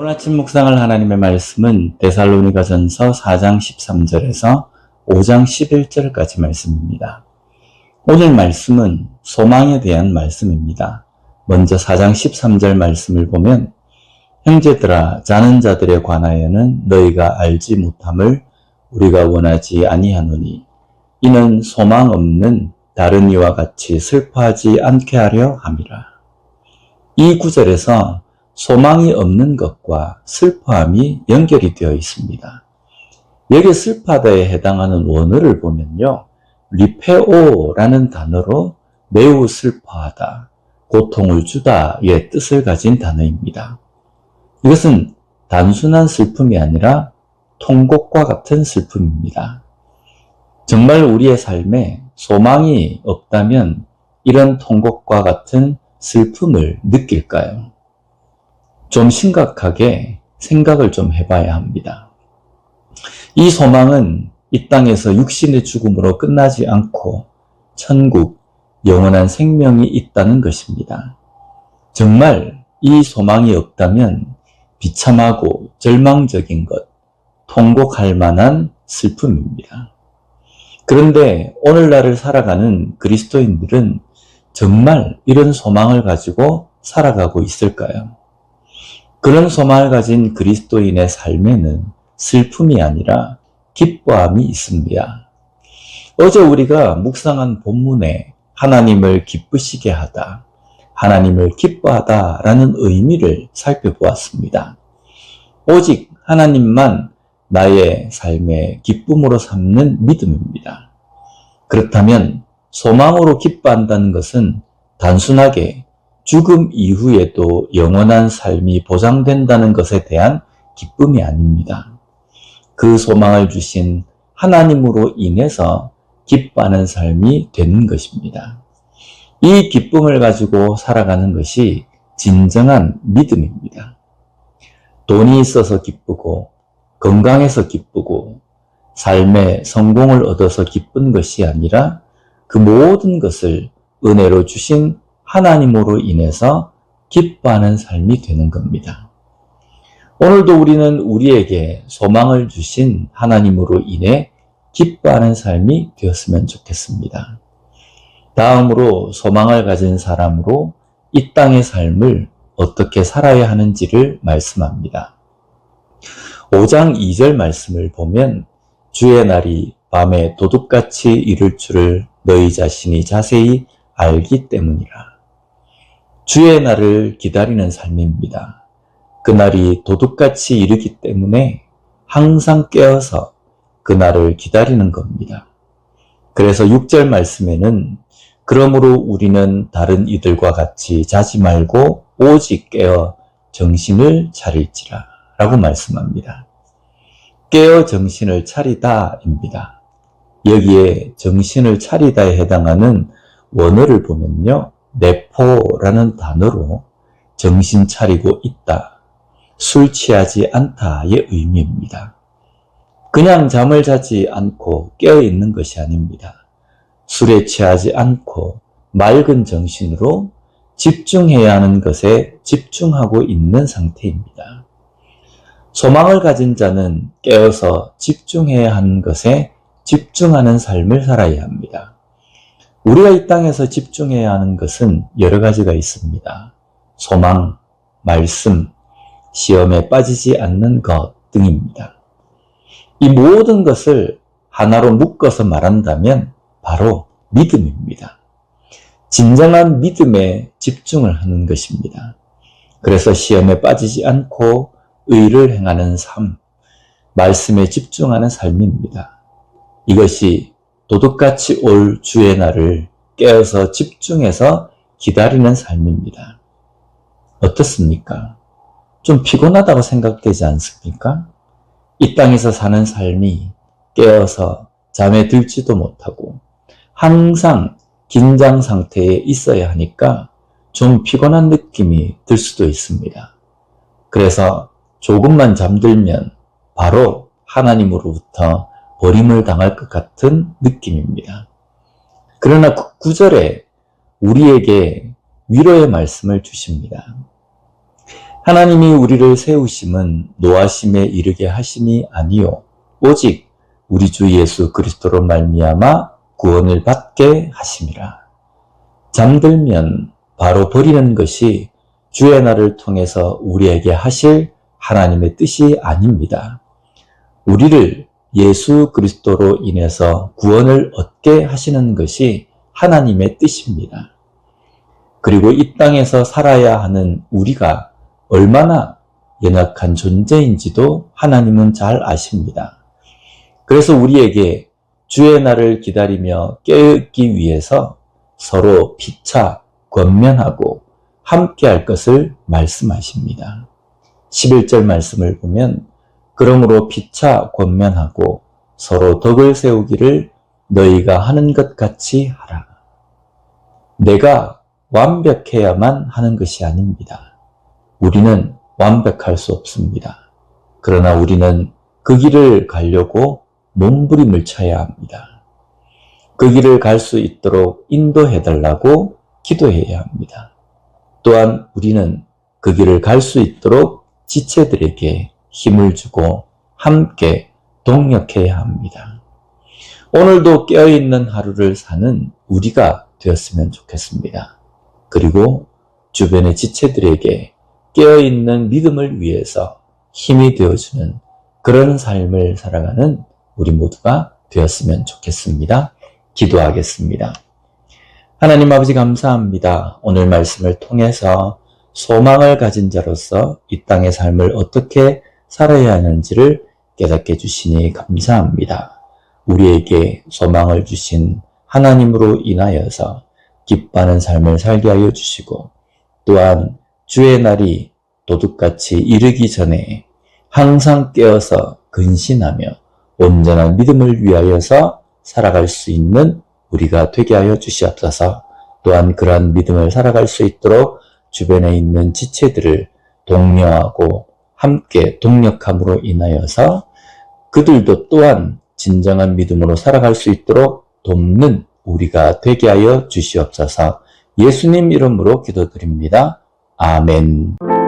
오늘 아침 묵상할 하나님의 말씀은 데살로니가전서 4장 13절에서 5장 11절까지 말씀입니다. 오늘 말씀은 소망에 대한 말씀입니다. 먼저 4장 13절 말씀을 보면 형제들아 자는 자들에 관하여는 너희가 알지 못함을 우리가 원하지 아니하노니 이는 소망 없는 다른 이와 같이 슬퍼하지 않게 하려 함이라. 이 구절에서 소망이 없는 것과 슬퍼함이 연결이 되어 있습니다. 여기 슬퍼하다에 해당하는 원어를 보면요. 리페오라는 단어로 매우 슬퍼하다, 고통을 주다의 뜻을 가진 단어입니다. 이것은 단순한 슬픔이 아니라 통곡과 같은 슬픔입니다. 정말 우리의 삶에 소망이 없다면 이런 통곡과 같은 슬픔을 느낄까요? 좀 심각하게 생각을 좀 해봐야 합니다. 이 소망은 이 땅에서 육신의 죽음으로 끝나지 않고 천국, 영원한 생명이 있다는 것입니다. 정말 이 소망이 없다면 비참하고 절망적인 것, 통곡할 만한 슬픔입니다. 그런데 오늘날을 살아가는 그리스도인들은 정말 이런 소망을 가지고 살아가고 있을까요? 그런 소망을 가진 그리스도인의 삶에는 슬픔이 아니라 기뻐함이 있습니다. 어제 우리가 묵상한 본문에 하나님을 기쁘시게 하다, 하나님을 기뻐하다 라는 의미를 살펴보았습니다. 오직 하나님만 나의 삶의 기쁨으로 삼는 믿음입니다. 그렇다면 소망으로 기뻐한다는 것은 단순하게 죽음 이후에도 영원한 삶이 보장된다는 것에 대한 기쁨이 아닙니다. 그 소망을 주신 하나님으로 인해서 기뻐하는 삶이 되는 것입니다. 이 기쁨을 가지고 살아가는 것이 진정한 믿음입니다. 돈이 있어서 기쁘고 건강해서 기쁘고 삶의 성공을 얻어서 기쁜 것이 아니라 그 모든 것을 은혜로 주신 하나님으로 인해서 기뻐하는 삶이 되는 겁니다. 오늘도 우리는 우리에게 소망을 주신 하나님으로 인해 기뻐하는 삶이 되었으면 좋겠습니다. 다음으로 소망을 가진 사람으로 이 땅의 삶을 어떻게 살아야 하는지를 말씀합니다. 5장 2절 말씀을 보면 주의 날이 밤에 도둑같이 이를 줄을 너희 자신이 자세히 알기 때문이라. 주의 날을 기다리는 삶입니다. 그날이 도둑같이 이르기 때문에 항상 깨어서 그날을 기다리는 겁니다. 그래서 6절 말씀에는 그러므로 우리는 다른 이들과 같이 자지 말고 오직 깨어 정신을 차릴지라 라고 말씀합니다. 깨어 정신을 차리다입니다. 여기에 정신을 차리다에 해당하는 원어를 보면요. 내포라는 단어로 정신 차리고 있다, 술 취하지 않다의 의미입니다. 그냥 잠을 자지 않고 깨어있는 것이 아닙니다. 술에 취하지 않고 맑은 정신으로 집중해야 하는 것에 집중하고 있는 상태입니다. 소망을 가진 자는 깨어서 집중해야 하는 것에 집중하는 삶을 살아야 합니다. 우리가 이 땅에서 집중해야 하는 것은 여러 가지가 있습니다. 소망, 말씀, 시험에 빠지지 않는 것 등입니다. 이 모든 것을 하나로 묶어서 말한다면 바로 믿음입니다. 진정한 믿음에 집중을 하는 것입니다. 그래서 시험에 빠지지 않고 의를 행하는 삶, 말씀에 집중하는 삶입니다. 이것이 도둑같이 올 주의 날을 깨어서 집중해서 기다리는 삶입니다. 어떻습니까? 좀 피곤하다고 생각되지 않습니까? 이 땅에서 사는 삶이 깨어서 잠에 들지도 못하고 항상 긴장 상태에 있어야 하니까 좀 피곤한 느낌이 들 수도 있습니다. 그래서 조금만 잠들면 바로 하나님으로부터 버림을 당할 것 같은 느낌입니다. 그러나 9절에 우리에게 위로의 말씀을 주십니다. 하나님이 우리를 세우심은 노하심에 이르게 하심이 아니요 오직 우리 주 예수 그리스도로 말미암아 구원을 받게 하심이라. 잠들면 바로 버리는 것이 주의 날을 통해서 우리에게 하실 하나님의 뜻이 아닙니다. 우리를 예수 그리스도로 인해서 구원을 얻게 하시는 것이 하나님의 뜻입니다. 그리고 이 땅에서 살아야 하는 우리가 얼마나 연약한 존재인지도 하나님은 잘 아십니다. 그래서 우리에게 주의 날을 기다리며 깨어있기 위해서 서로 피차 권면하고 함께할 것을 말씀하십니다. 11절 말씀을 보면 그러므로 피차 권면하고 서로 덕을 세우기를 너희가 하는 것 같이 하라. 내가 완벽해야만 하는 것이 아닙니다. 우리는 완벽할 수 없습니다. 그러나 우리는 그 길을 가려고 몸부림을 쳐야 합니다. 그 길을 갈 수 있도록 인도해달라고 기도해야 합니다. 또한 우리는 그 길을 갈 수 있도록 지체들에게 힘을 주고 함께 동력해야 합니다. 오늘도 깨어있는 하루를 사는 우리가 되었으면 좋겠습니다. 그리고 주변의 지체들에게 깨어있는 믿음을 위해서 힘이 되어주는 그런 삶을 살아가는 우리 모두가 되었으면 좋겠습니다. 기도하겠습니다. 하나님 아버지 감사합니다. 오늘 말씀을 통해서 소망을 가진 자로서 이 땅의 삶을 어떻게 살아야 하는지를 깨닫게 해주시니 감사합니다. 우리에게 소망을 주신 하나님으로 인하여서 기뻐하는 삶을 살게 하여 주시고 또한 주의 날이 도둑같이 이르기 전에 항상 깨어서 근신하며 온전한 믿음을 위하여서 살아갈 수 있는 우리가 되게 하여 주시옵소서. 또한 그러한 믿음을 살아갈 수 있도록 주변에 있는 지체들을 독려하고 함께 동력함으로 인하여서 그들도 또한 진정한 믿음으로 살아갈 수 있도록 돕는 우리가 되게 하여 주시옵소서. 예수님 이름으로 기도드립니다. 아멘.